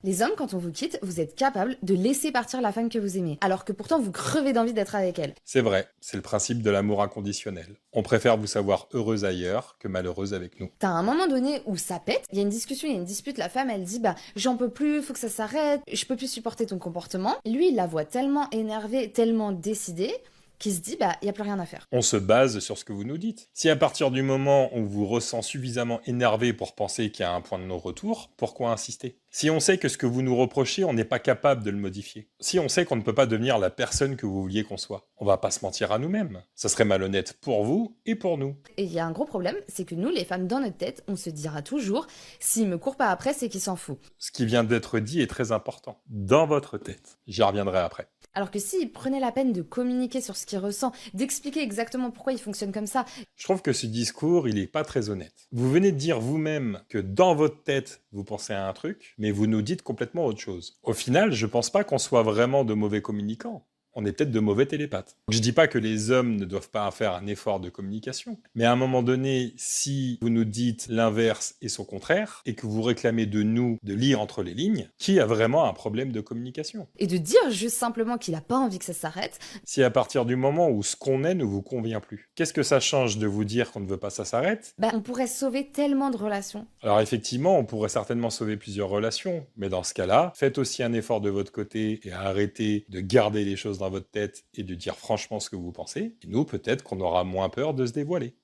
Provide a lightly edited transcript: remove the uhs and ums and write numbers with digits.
Les hommes, quand on vous quitte, vous êtes capable de laisser partir la femme que vous aimez, alors que pourtant vous crevez d'envie d'être avec elle. C'est vrai, c'est le principe de l'amour inconditionnel. On préfère vous savoir heureuse ailleurs que malheureuse avec nous. T'as un moment donné où ça pète, il y a une discussion, il y a une dispute, la femme elle dit bah j'en peux plus, faut que ça s'arrête, je peux plus supporter ton comportement. Lui il la voit tellement énervée, tellement décidée, qu'il se dit bah y a plus rien à faire. On se base sur ce que vous nous dites. Si à partir du moment où on vous ressent suffisamment énervé pour penser qu'il y a un point de non-retour, pourquoi insister? Si on sait que ce que vous nous reprochez, on n'est pas capable de le modifier. Si on sait qu'on ne peut pas devenir la personne que vous vouliez qu'on soit, on va pas se mentir à nous-mêmes. Ça serait malhonnête pour vous et pour nous. Et il y a un gros problème, c'est que nous les femmes dans notre tête, on se dira toujours s'il me court pas après c'est qu'il s'en fout. Ce qui vient d'être dit est très important. Dans votre tête. J'y reviendrai après. Alors que s'il prenait la peine de communiquer sur ce qu'il ressent, d'expliquer exactement pourquoi il fonctionne comme ça, Je trouve que ce discours, il est pas très honnête. Vous venez de dire vous-même que dans votre tête, vous pensez à un truc, mais vous nous dites complètement autre chose. Au final, je pense pas qu'on soit vraiment de mauvais communicants. On est peut-être de mauvais télépathes. Je dis pas que les hommes ne doivent pas faire un effort de communication, mais à un moment donné, si vous nous dites l'inverse et son contraire, et que vous réclamez de nous de lire entre les lignes, qui a vraiment un problème de communication? et de dire juste simplement qu'il a pas envie que ça s'arrête, Si à partir du moment où ce qu'on est ne vous convient plus, qu'est-ce que ça change de vous dire qu'on ne veut pas ça s'arrête? bah on pourrait sauver tellement de relations. Alors effectivement, on pourrait certainement sauver plusieurs relations, mais dans ce cas-là, faites aussi un effort de votre côté et arrêtez de garder les choses dans votre tête et de dire franchement ce que vous pensez. Et nous, peut-être qu'on aura moins peur de se dévoiler.